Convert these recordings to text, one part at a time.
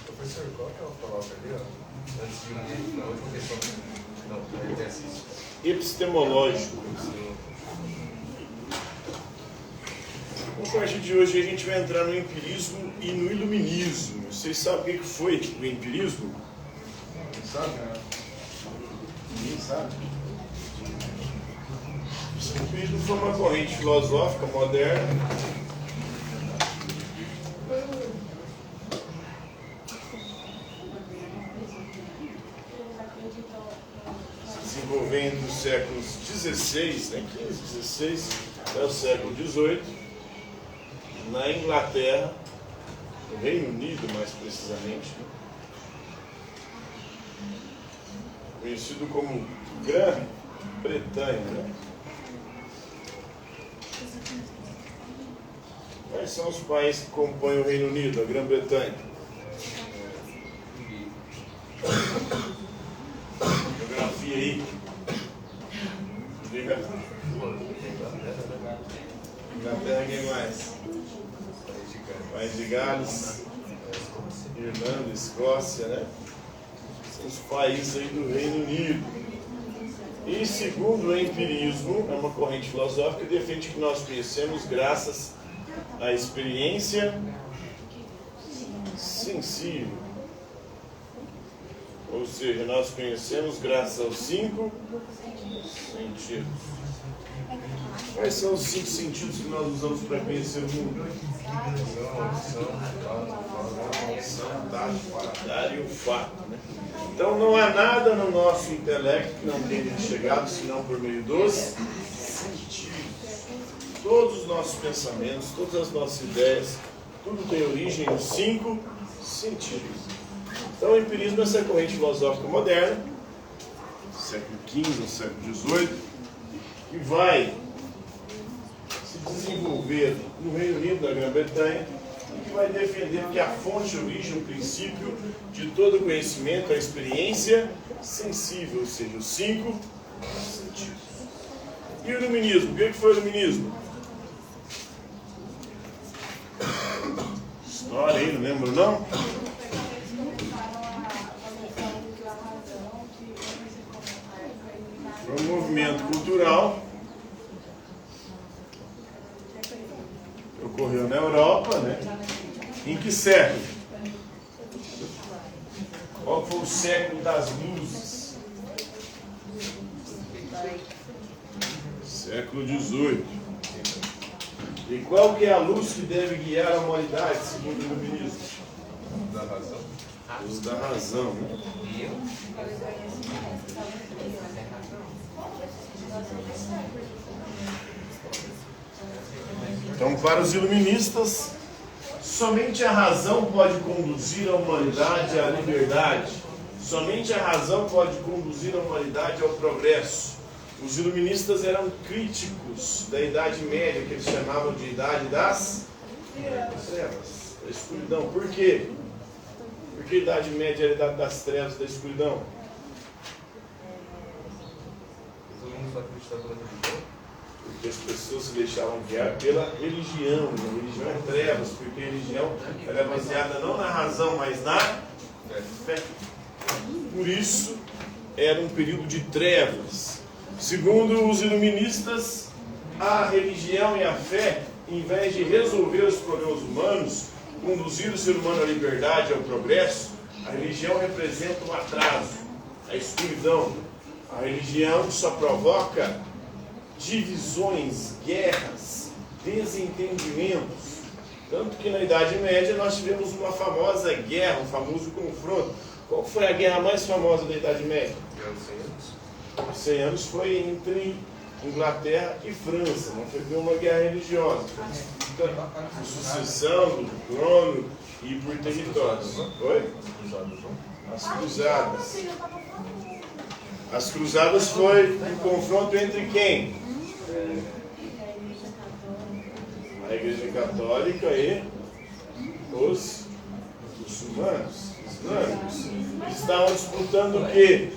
Professor, qual que é a palavra ali, ó? Antes de na última questão. Não, exercício. Epistemológico. A partir de hoje a gente vai entrar no empirismo e no iluminismo. Vocês sabem o que foi o empirismo? Não sabe, né? Ninguém sabe. O empirismo foi uma corrente filosófica moderna desenvolvendo dos séculos XVI, né, 15, 16, até o século XVIII, na Inglaterra, no Reino Unido mais precisamente, conhecido como Grã-Bretanha. Né? Quais são os países que compõem o Reino Unido, a Grã-Bretanha? Geografia aí. Inglaterra, quem mais? País de Gales, Irlanda, Escócia, né? São os países aí do Reino Unido. E segundo o empirismo, é uma corrente filosófica que defende que nós conhecemos graças à experiência sensível. Ou seja, nós conhecemos graças aos 5 sentidos. Quais são os 5 sentidos que nós usamos para conhecer o mundo? Audição, tato, paladar e olfato. Né? Então não há nada no nosso intelecto que não tenha chegado senão por meio dos sentidos. Todos os nossos pensamentos, todas as nossas ideias, tudo tem origem nos 5 sentidos. Então o empirismo é essa corrente filosófica moderna, século XV, século XVIII, que vai se desenvolver no Reino Unido, na Grã-Bretanha, e que vai defender que a fonte, a origem, o princípio de todo conhecimento é a experiência sensível, ou seja, os 5 sentidos. E o iluminismo? O que foi o iluminismo? História aí, não lembro não? Foi um movimento cultural que ocorreu na Europa, né? Em que século? Qual foi o século das luzes? Século XVIII. E qual que é a luz que deve guiar a humanidade, segundo o iluminismo? Da razão. A luz da razão, né? Então, para os iluministas, somente a razão pode conduzir a humanidade à liberdade. Somente a razão pode conduzir a humanidade ao progresso. Os iluministas eram críticos da Idade Média, que eles chamavam de Idade das Trevas, da escuridão. Por quê? Porque a Idade Média era a Idade das Trevas, da escuridão. Porque as pessoas se deixavam guiar pela religião. A religião é trevas, porque a religião ela é baseada não na razão, mas na fé. Por isso, era um período de trevas. Segundo os iluministas, a religião e a fé, em vez de resolver os problemas humanos, conduzir o ser humano à liberdade, ao progresso, a religião representa um atraso, a escuridão. A religião só provoca divisões, guerras, desentendimentos. Tanto que na Idade Média nós tivemos uma famosa guerra, um famoso confronto. Qual foi a guerra mais famosa da Idade Média? Guerra dos 100 anos. 100 anos foi entre Inglaterra e França, não foi uma guerra religiosa. Foi por sucessão do trono e por territórios. Oi? As cruzadas. As cruzadas foi um confronto entre quem? A Igreja Católica e os muçulmanos, islâmicos. Eles estavam disputando o quê?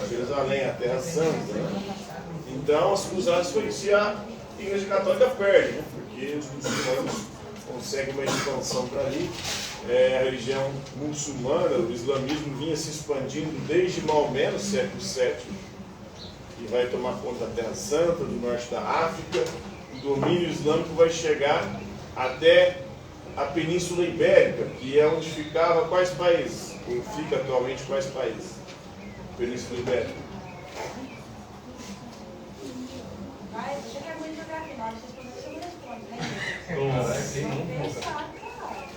Jerusalém, a Terra Santa. Né? Então, as cruzadas foi se a Igreja Católica perde, né? porque os muçulmanos conseguem uma expansão para ali. A religião muçulmana, o islamismo vinha se expandindo desde Maomé, no século VII, e vai tomar conta da Terra Santa, do norte da África. O domínio islâmico vai chegar até a Península Ibérica, que é onde ficava quais países? Ou fica atualmente quais países? Península Ibérica.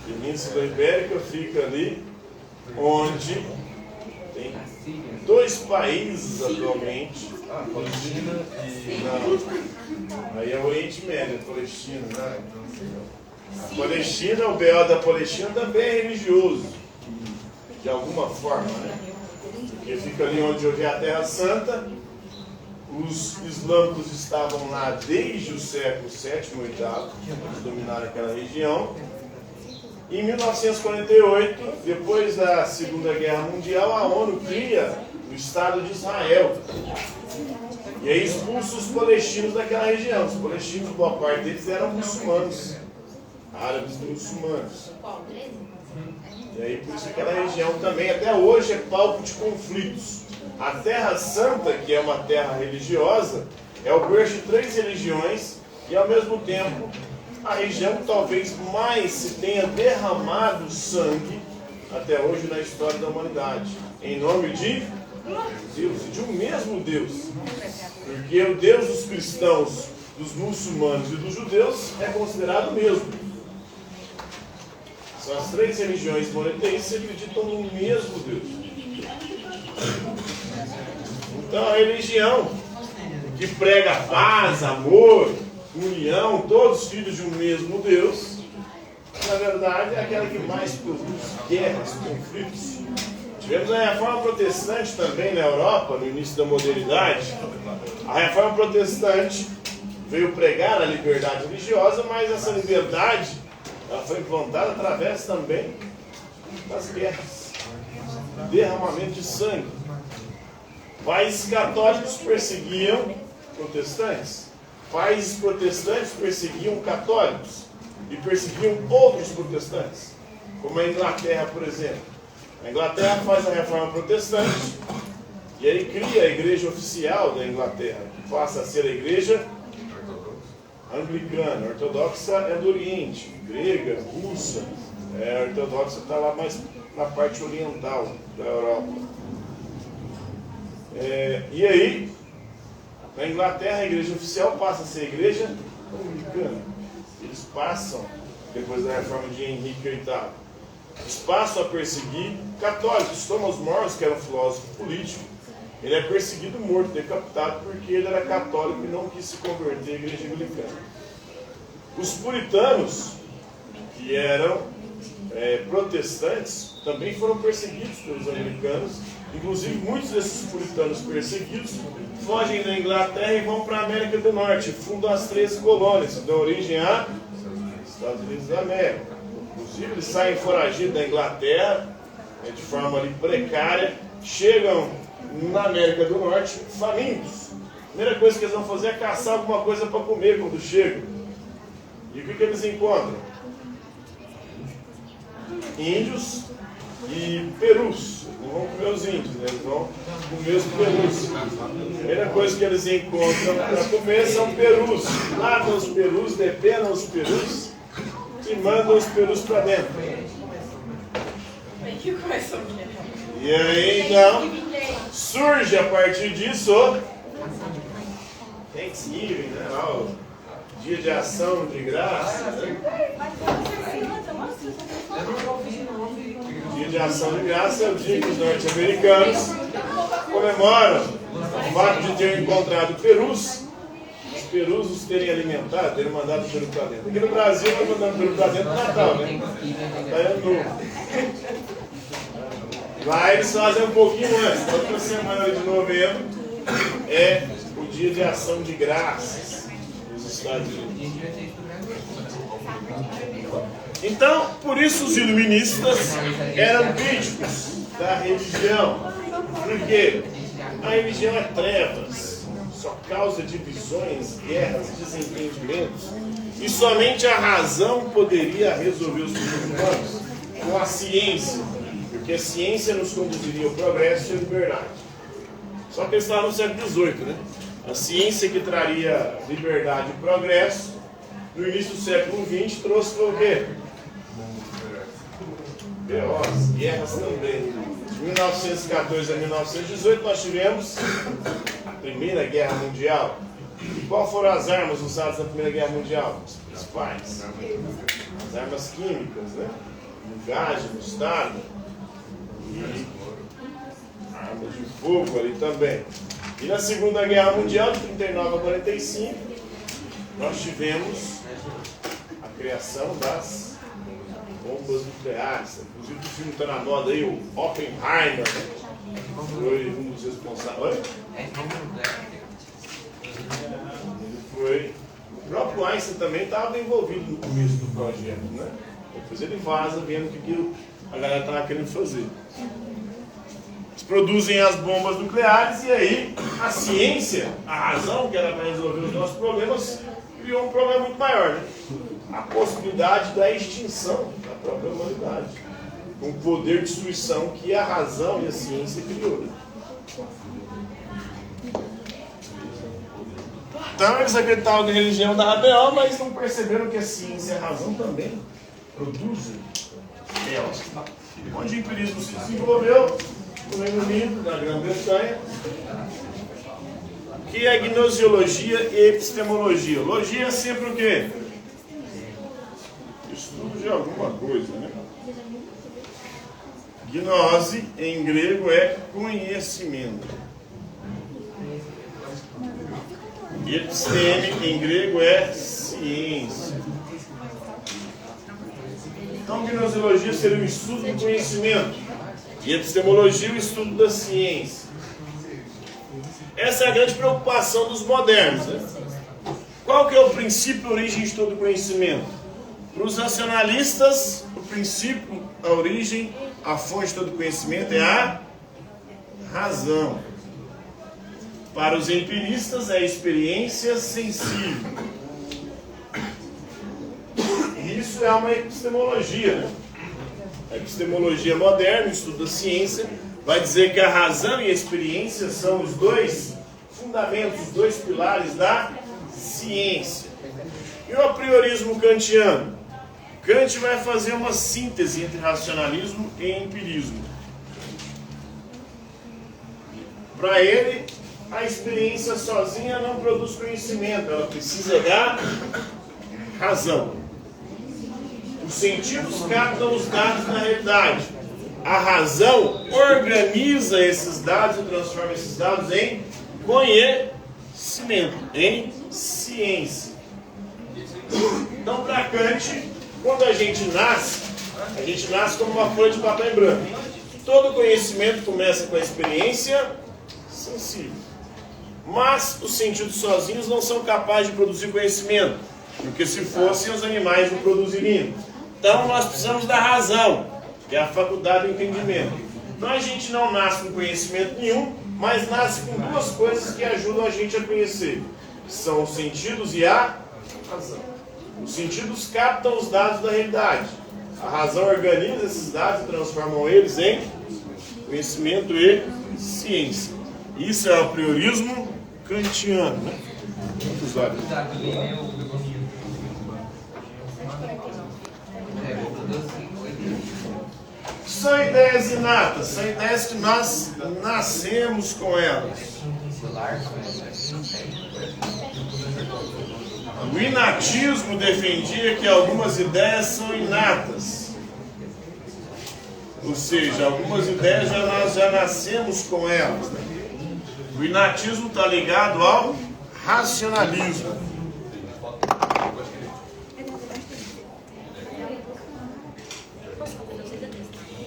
Península Ibérica fica ali, onde tem 2 países atualmente. Palestina e... Não, aí é o Oriente Médio, a Palestina, né? A Palestina, o BO da Palestina também é religioso, de alguma forma, né? Porque fica ali onde hoje é a Terra Santa. Os islâmicos estavam lá desde o século VII, VIII, eles dominaram aquela região. Em 1948, depois da Segunda Guerra Mundial, a ONU cria o Estado de Israel. E aí expulsa os palestinos daquela região. Os palestinos, boa parte deles eram muçulmanos, árabes muçulmanos. E aí por isso aquela região também, até hoje, é palco de conflitos. A Terra Santa, que é uma terra religiosa, é o berço de 3 religiões e, ao mesmo tempo, a região que talvez mais se tenha derramado sangue até hoje na história da humanidade. Em nome de Deus, de um mesmo Deus. Porque o Deus dos cristãos, dos muçulmanos e dos judeus é considerado o mesmo. São as 3 religiões monoteístas que acreditam no mesmo Deus. Então a religião que prega paz, amor, união, todos filhos de um mesmo Deus, na verdade é aquela que mais produz guerras, conflitos. Tivemos a Reforma Protestante também na Europa, no início da modernidade. A Reforma Protestante veio pregar a liberdade religiosa, mas essa liberdade ela foi implantada através também das guerras, derramamento de sangue. Países católicos perseguiam protestantes. Países protestantes perseguiam católicos e perseguiam outros protestantes, como a Inglaterra, por exemplo. A Inglaterra faz a reforma protestante e aí cria a igreja oficial da Inglaterra, que passa a ser a igreja anglicana. A ortodoxa é do Oriente, grega, russa. A ortodoxa está lá mais na parte oriental da Europa. E aí, na Inglaterra, a igreja oficial passa a ser a igreja anglicana. Eles passam, depois da reforma de Henrique VIII, eles passam a perseguir católicos. Thomas More, que era um filósofo político, ele é perseguido, morto, decapitado, porque ele era católico e não quis se converter à igreja anglicana. Os puritanos, que eram protestantes, também foram perseguidos pelos anglicanos. Inclusive, muitos desses puritanos perseguidos fogem da Inglaterra e vão para a América do Norte, fundam as 13 colônias, que dão origem a Estados Unidos da América. Inclusive, eles saem foragidos da Inglaterra, de forma ali precária, chegam na América do Norte famintos. A primeira coisa que eles vão fazer é caçar alguma coisa para comer quando chegam. E o que eles encontram? Índios e perus. Não vão comer os índios, né? Eles vão comer os perus. A primeira coisa que eles encontram para comer são perus. Lavam os perus, depenam os perus e mandam os perus para dentro. E aí então surge a partir disso Thanksgiving, né? O dia de ação de graça. Dia de ação de graça é o dia que os norte-americanos comemoram o fato de terem encontrado perus, os perus os terem alimentado, terem mandado o peru para dentro. Aqui no Brasil nós mandamos o peru para dentro no Natal, né? Lá eles fazem um pouquinho antes, na outra semana de novembro é o dia de ação de graças nos Estados Unidos. Então, por isso os iluministas eram críticos da religião. Porque a religião é trevas, só causa divisões, guerras, desentendimentos. E somente a razão poderia resolver os problemas humanos com a ciência, porque a ciência nos conduziria ao progresso e à liberdade. Só que eles estavam no século XVIII, né? A ciência que traria liberdade e progresso, no início do século XX, trouxe para o quê? Guerras também. De 1914 a 1918 nós tivemos a Primeira Guerra Mundial. E qual foram as armas usadas na Primeira Guerra Mundial? As principais. As armas químicas, né? Gás, mostarda. E armas de fogo ali também. E na Segunda Guerra Mundial, de 39 a 45, nós tivemos a criação das bombas nucleares. Inclusive o filme está na moda aí, o Oppenheimer, né? Foi um dos responsáveis. Foi. O próprio Einstein também estava envolvido no começo do projeto, né? Depois ele vaza vendo o que a galera estava querendo fazer. Eles produzem as bombas nucleares e aí a ciência, a razão que era para resolver os nossos problemas, criou um problema muito maior, né? A possibilidade da extinção da própria humanidade, com o poder de destruição que a razão e a ciência criou. Então eles acreditavam que a religião dava B.O., mas não perceberam que a ciência e a razão também produzem elas. Onde o empirismo se desenvolveu, no Reino Unido, na Grã-Bretanha, que é gnosiologia e epistemologia. Logia é sempre o quê? Estudo de alguma coisa, né? Gnose, em grego, é conhecimento. Episteme, em grego, é ciência. Então, gnosiologia seria o estudo do conhecimento. E epistemologia, o estudo da ciência. Essa é a grande preocupação dos modernos, né? Qual que é o princípio, a origem de todo conhecimento? Para os racionalistas, o princípio, a origem, a fonte de todo conhecimento é a razão. Para os empiristas, é a experiência sensível. Isso é uma epistemologia, né? A epistemologia moderna, o estudo da ciência, vai dizer que a razão e a experiência são os dois fundamentos, os dois pilares da ciência. E o apriorismo kantiano? Kant vai fazer uma síntese entre racionalismo e empirismo. Para ele, a experiência sozinha não produz conhecimento, ela precisa da razão. Os sentidos captam os dados na realidade. A razão organiza esses dados e transforma esses dados em conhecimento, em ciência. Então, para Kant, quando a gente nasce como uma folha de papel em branco. Todo conhecimento começa com a experiência sensível. Mas os sentidos sozinhos não são capazes de produzir conhecimento, porque se fossem, os animais não produziriam. Então nós precisamos da razão, que é a faculdade do entendimento. Então a gente não nasce com conhecimento nenhum, mas nasce com duas coisas que ajudam a gente a conhecer. São os sentidos e a razão. Os sentidos captam os dados da realidade. A razão organiza esses dados e transforma eles em conhecimento e ciência. Isso é o apriorismo kantiano, né? Muitos olhos. São ideias inatas, são ideias que nós nascemos com elas. O inatismo defendia que algumas ideias são inatas. Ou seja, algumas ideias nós já nascemos com elas. Né? O inatismo está ligado ao racionalismo.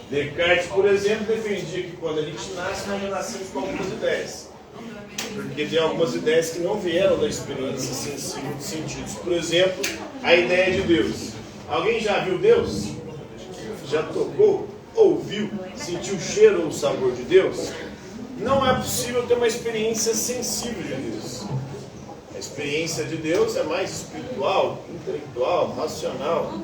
Descartes, por exemplo, defendia que quando a gente nasce, nós já nascemos com algumas ideias. Porque tem algumas ideias que não vieram da experiência sensível de sentidos. Por exemplo, a ideia de Deus. Alguém já viu Deus? Já tocou? Ouviu? Sentiu o cheiro ou o sabor de Deus? Não é possível ter uma experiência sensível de Deus. A experiência de Deus é mais espiritual, intelectual, racional.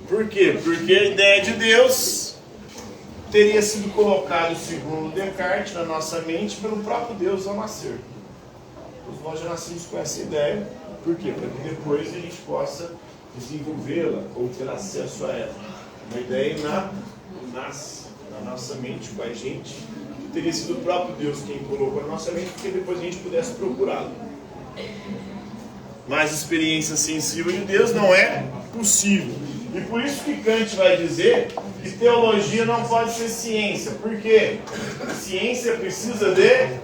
Por quê? Porque a ideia de Deus teria sido colocada, segundo Descartes, na nossa mente pelo próprio Deus ao nascer. Nós já nascemos com essa ideia. Por quê? Para que depois a gente possa desenvolvê-la ou ter acesso a ela. Uma ideia inata, nasce na nossa mente com a gente, que teria sido o próprio Deus quem colocou na nossa mente, porque depois a gente pudesse procurá-lo. Mas experiência sensível de Deus não é possível. E por isso que Kant vai dizer que teologia não pode ser ciência. Por quê? Ciência precisa de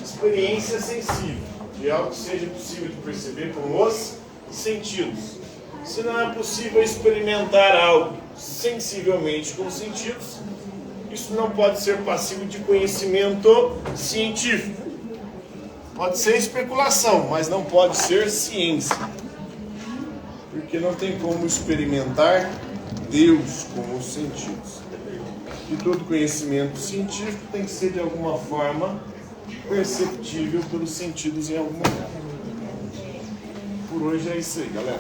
experiência sensível, de algo que seja possível de perceber com os sentidos. Se não é possível experimentar algo sensivelmente com os sentidos, isso não pode ser passível de conhecimento científico. Pode ser especulação, mas não pode ser ciência. Porque não tem como experimentar Deus com os sentidos. E todo conhecimento científico tem que ser de alguma forma perceptível pelos sentidos em algum momento. Por hoje é isso aí, galera.